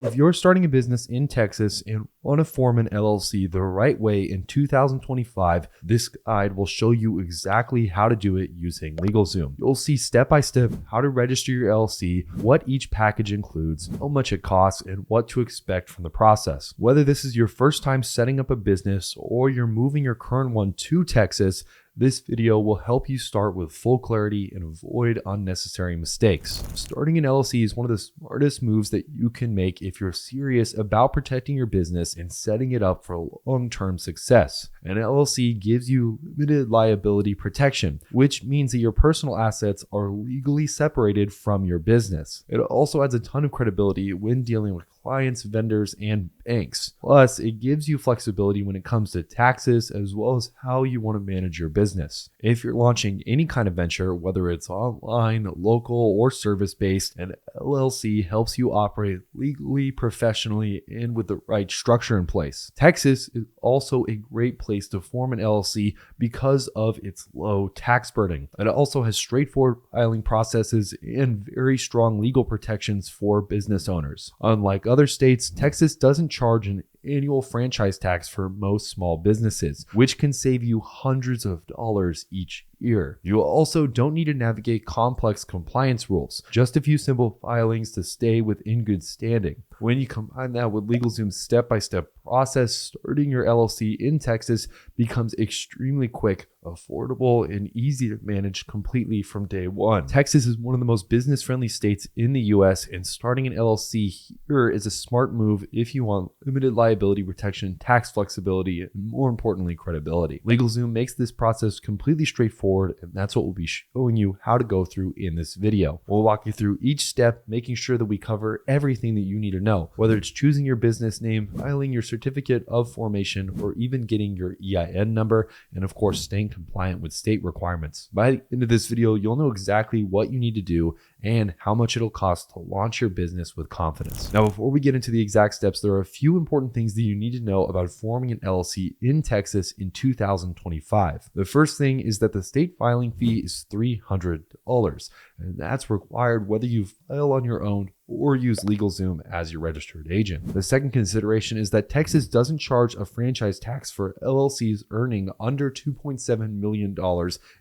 If you're starting a business in Texas and want to form an LLC the right way in 2025, this guide will show you exactly how to do it using LegalZoom. You'll see step-by-step how to register your LLC, what each package includes, how much it costs, and what to expect from the process. Whether this is your first time setting up a business or you're moving your current one to Texas, this video will help you start with full clarity and avoid unnecessary mistakes. Starting an LLC is one of the smartest moves that you can make if you're serious about protecting your business and setting it up for long-term success. An LLC gives you limited liability protection, which means that your personal assets are legally separated from your business. It also adds a ton of credibility when dealing with clients, vendors, and banks. Plus, it gives you flexibility when it comes to taxes as well as how you want to manage your business. If you're launching any kind of venture, whether it's online, local, or service-based, an LLC helps you operate legally, professionally, and with the right structure in place. Texas is also a great place to form an LLC because of its low tax burden. It also has straightforward filing processes and very strong legal protections for business owners. Unlike other states, Texas doesn't charge an annual franchise tax for most small businesses, which can save you hundreds of dollars each year. You also don't need to navigate complex compliance rules, just a few simple filings to stay within good standing. When you combine that with LegalZoom's step-by-step process, starting your LLC in Texas becomes extremely quick, affordable, and easy to manage completely from day one. Texas is one of the most business-friendly states in the US, and starting an LLC here is a smart move if you want limited liability protection, tax flexibility, and more importantly, credibility. LegalZoom makes this process completely straightforward, and that's what we'll be showing you how to go through in this video. We'll walk you through each step, making sure that we cover everything that you need to know, whether it's choosing your business name, filing your certificate of formation, or even getting your EIN number, and of course, staying compliant with state requirements. By the end of this video, you'll know exactly what you need to do and how much it'll cost to launch your business with confidence. Now, before we get into the exact steps, there are a few important things that you need to know about forming an LLC in Texas in 2025. The first thing is that the state filing fee is $300, and that's required whether you file on your own or use LegalZoom as your registered agent. The second consideration is that Texas doesn't charge a franchise tax for LLCs earning under $2.7 million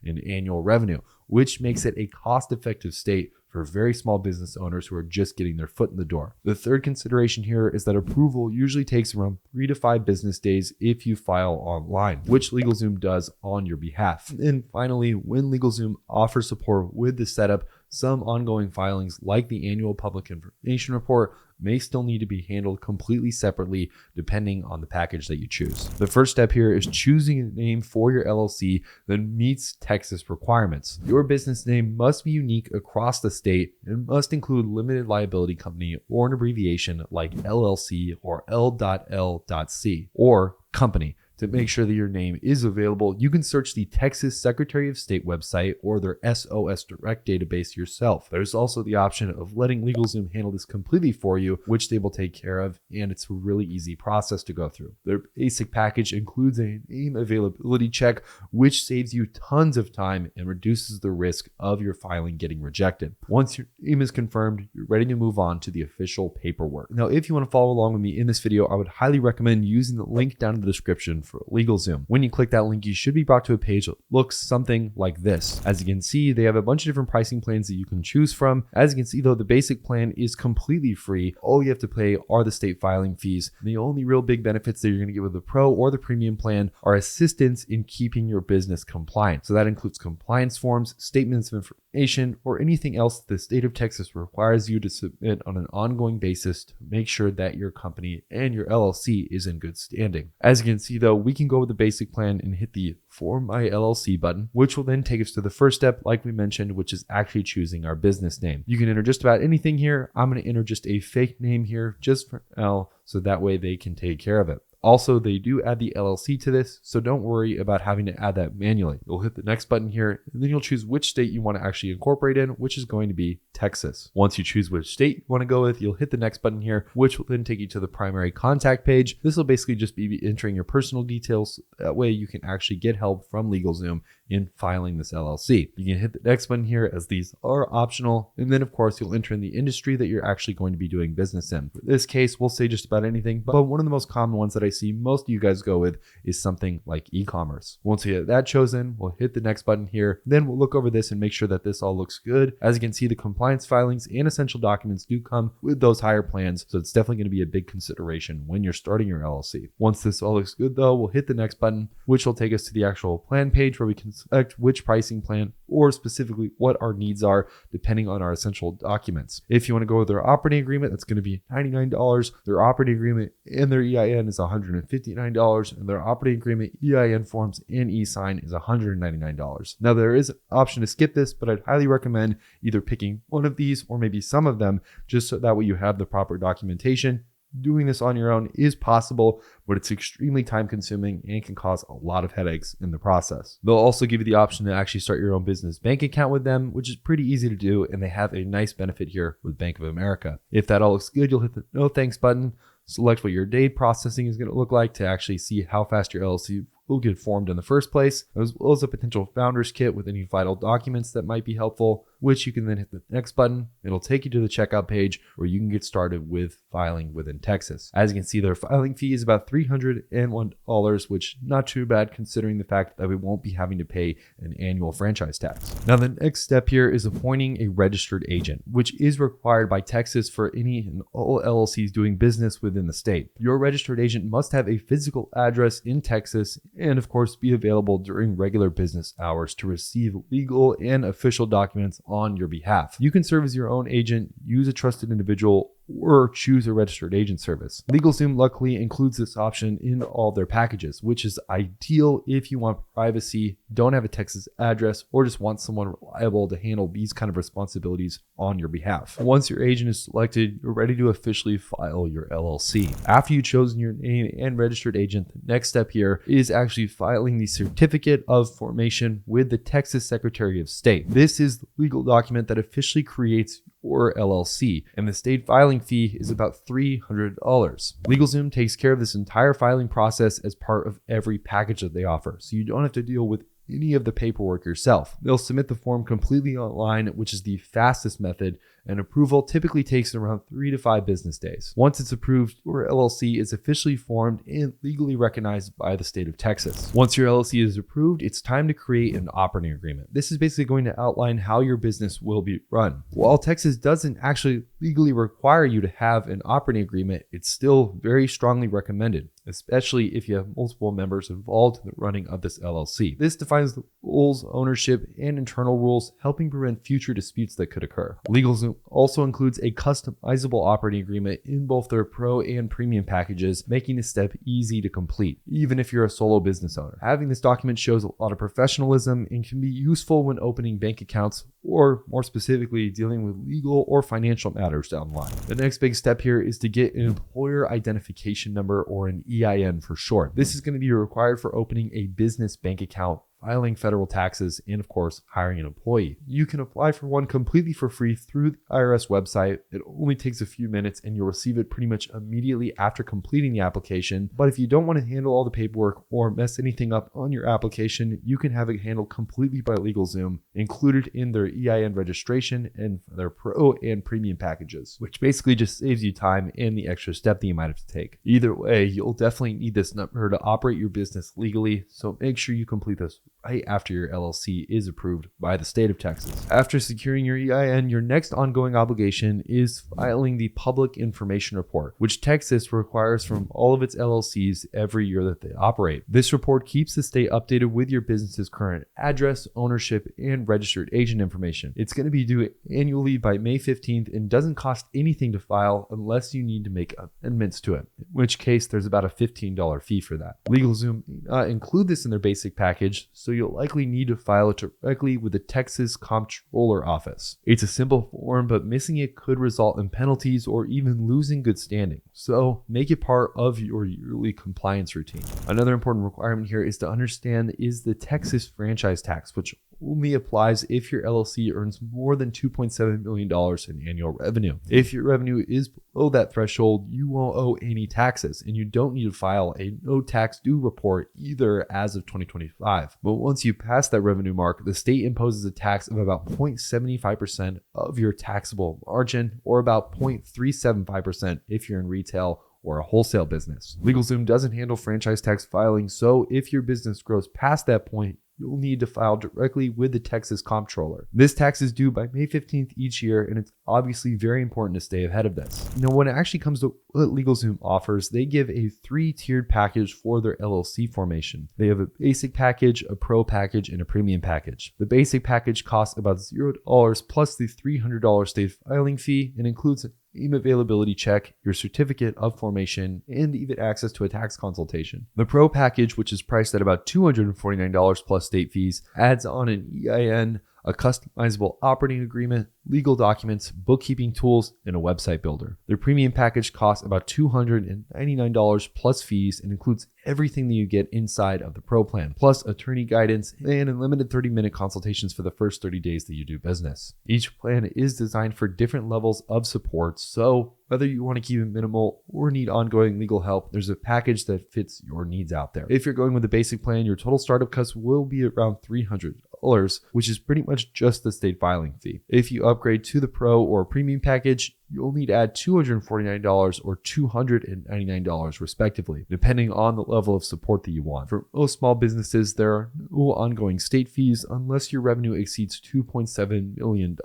in annual revenue, which makes it a cost-effective state for very small business owners who are just getting their foot in the door. The third consideration here is that approval usually takes around 3 to 5 business days if you file online, which LegalZoom does on your behalf. And finally, when LegalZoom offers support with the setup, some ongoing filings like the annual public information report may still need to be handled completely separately depending on the package that you choose. The first step here is choosing a name for your LLC that meets Texas requirements. Your business name must be unique across the state and must include limited liability company or an abbreviation like LLC or L.L.C. or company. To make sure that your name is available, you can search the Texas Secretary of State website or their SOS Direct database yourself. There's also the option of letting LegalZoom handle this completely for you, which they will take care of, and it's a really easy process to go through. Their basic package includes a name availability check, which saves you tons of time and reduces the risk of your filing getting rejected. Once your name is confirmed, you're ready to move on to the official paperwork. Now, if you want to follow along with me in this video, I would highly recommend using the link down in the description for LegalZoom. When you click that link, you should be brought to a page that looks something like this. As you can see, they have a bunch of different pricing plans that you can choose from. As you can see, though, the basic plan is completely free. All you have to pay are the state filing fees. The only real big benefits that you're going to get with the pro or the premium plan are assistance in keeping your business compliant. So that includes compliance forms, statements of information, or anything else the state of Texas requires you to submit on an ongoing basis to make sure that your company and your LLC is in good standing. As you can see, though, we can go with the basic plan and hit the Form My LLC button, which will then take us to the first step, like we mentioned, which is actually choosing our business name. You can enter just about anything here. I'm going to enter just a fake name here just for now, so that way they can take care of it. Also, they do add the LLC to this, so don't worry about having to add that manually. You'll hit the next button here, and then you'll choose which state you want to actually incorporate in, which is going to be Texas. Once you choose which state you want to go with, you'll hit the next button here, which will then take you to the primary contact page. This will basically just be entering your personal details. That way you can actually get help from LegalZoom in filing this LLC. You can hit the next button here, as these are optional. And then of course you'll enter in the industry that you're actually going to be doing business in. For this case, we'll say just about anything, but one of the most common ones that I see most of you guys go with is something like e-commerce. Once we get that chosen, we'll hit the next button here. Then we'll look over this and make sure that this all looks good. As you can see, the compliance filings and essential documents do come with those higher plans. So it's definitely going to be a big consideration when you're starting your LLC. Once this all looks good though, we'll hit the next button, which will take us to the actual plan page where we can select which pricing plan or specifically what our needs are depending on our essential documents. If you want to go with their operating agreement, that's going to be $99. Their operating agreement and their EIN is $159, and their operating agreement, EIN forms, and e-sign is $199. Now there is an option to skip this, but I'd highly recommend either picking one of these or maybe some of them, just so that way you have the proper documentation. Doing this on your own is possible, but it's extremely time consuming and can cause a lot of headaches in the process. They'll also give you the option to actually start your own business bank account with them, which is pretty easy to do, and they have a nice benefit here with Bank of America. If that all looks good, you'll hit the no thanks button, select what your date processing is going to look like to actually see how fast your LLC will get formed in the first place, as well as a potential founder's kit with any vital documents that might be helpful, which you can then hit the next button. It'll take you to the checkout page where you can get started with filing within Texas. As you can see, their filing fee is about $301, which not too bad considering the fact that we won't be having to pay an annual franchise tax. Now, the next step here is appointing a registered agent, which is required by Texas for any and all LLCs doing business within the state. Your registered agent must have a physical address in Texas and of course be available during regular business hours to receive legal and official documents on your behalf. You can serve as your own agent, use a trusted individual, or choose a registered agent service. LegalZoom luckily includes this option in all their packages, which is ideal if you want privacy, don't have a Texas address, or just want someone reliable to handle these kind of responsibilities on your behalf. Once your agent is selected, you're ready to officially file your LLC. After you've chosen your name and registered agent, the next step here is actually filing the certificate of formation with the Texas Secretary of State. This is the legal document that officially creates your LLC, and the state filing fee is about $300. LegalZoom takes care of this entire filing process as part of every package that they offer, so you don't have to deal with any of the paperwork yourself. They'll submit the form completely online, which is the fastest method, and approval typically takes around 3 to 5 business days. Once it's approved, your LLC is officially formed and legally recognized by the state of Texas. Once your LLC is approved, it's time to create an operating agreement. This is basically going to outline how your business will be run. While Texas doesn't actually legally require you to have an operating agreement, it's still very strongly recommended, especially if you have multiple members involved in the running of this LLC. This defines the rules, ownership, and internal rules, helping prevent future disputes that could occur. LegalZoom also includes a customizable operating agreement in both their pro and premium packages, making this step easy to complete, even if you're a solo business owner. Having this document shows a lot of professionalism and can be useful when opening bank accounts, or more specifically, dealing with legal or financial matters down the line. The next big step here is to get an employer identification number, or an EIN for short. This is going to be required for opening a business bank account, filing federal taxes, and of course, hiring an employee. You can apply for one completely for free through the IRS website. It only takes a few minutes and you'll receive it pretty much immediately after completing the application. But if you don't want to handle all the paperwork or mess anything up on your application, you can have it handled completely by LegalZoom, included in their EIN registration and their pro and premium packages, which basically just saves you time and the extra step that you might have to take. Either way, you'll definitely need this number to operate your business legally, so make sure you complete this right after your LLC is approved by the state of Texas. After securing your EIN, your next ongoing obligation is filing the public information report, which Texas requires from all of its LLCs every year that they operate. This report keeps the state updated with your business's current address, ownership, and registered agent information. It's going to be due annually by May 15th and doesn't cost anything to file unless you need to make amendments to it, in which case there's about a $15 fee for that. LegalZoom include this in their basic package, so you'll likely need to file it directly with the Texas Comptroller Office. It's a simple form, but missing it could result in penalties or even losing good standing. So make it part of your yearly compliance routine. Another important requirement here is to understand is the Texas franchise tax, which only applies if your LLC earns more than $2.7 million in annual revenue. If your revenue is below that threshold, you won't owe any taxes, and you don't need to file a no tax due report either as of 2025. But once you pass that revenue mark, the state imposes a tax of about 0.75% of your taxable margin, or about 0.375% if you're in retail or a wholesale business. LegalZoom doesn't handle franchise tax filing, so if your business grows past that point, you'll need to file directly with the Texas Comptroller. This tax is due by May 15th each year, and it's obviously very important to stay ahead of this. Now, when it actually comes to what LegalZoom offers, they give a 3-tiered package for their LLC formation. They have a basic package, a pro package, and a premium package. The basic package costs about $0 plus the $300 state filing fee and includes an name availability check, your certificate of formation, and even access to a tax consultation. The Pro package, which is priced at about $249 plus state fees, adds on an EIN, a customizable operating agreement, legal documents, bookkeeping tools, and a website builder. Their premium package costs about $299 plus fees and includes everything that you get inside of the Pro plan, plus attorney guidance and unlimited 30-minute consultations for the first 30 days that you do business. Each plan is designed for different levels of support, so whether you want to keep it minimal or need ongoing legal help, there's a package that fits your needs out there. If you're going with the basic plan, your total startup cost will be around $300, which is pretty much just the state filing fee. If you upgrade to the Pro or Premium package, you'll need to add $249 or $299 respectively, depending on the level of support that you want. For most small businesses, there are no ongoing state fees unless your revenue exceeds $2.7 million,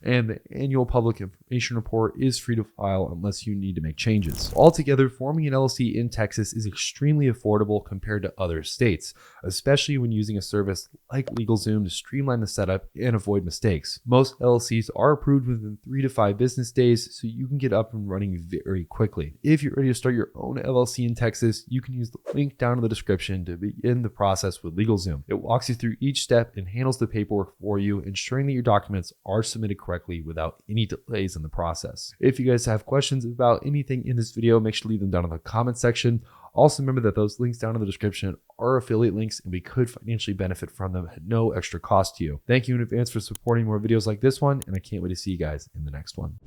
and the annual public information report is free to file unless you need to make changes. Altogether, forming an LLC in Texas is extremely affordable compared to other states, especially when using a service like LegalZoom to streamline the setup and avoid mistakes. Most LLCs are approved within 3 to 5 business days, so you can get up and running very quickly. If you're ready to start your own LLC in Texas, you can use the link down in the description to begin the process with LegalZoom. It walks you through each step and handles the paperwork for you, ensuring that your documents are submitted correctly without any delays in the process. If you guys have questions about anything in this video, make sure to leave them down in the comment section. Also remember that those links down in the description are affiliate links and we could financially benefit from them at no extra cost to you. Thank you in advance for supporting more videos like this one, and I can't wait to see you guys in the next one.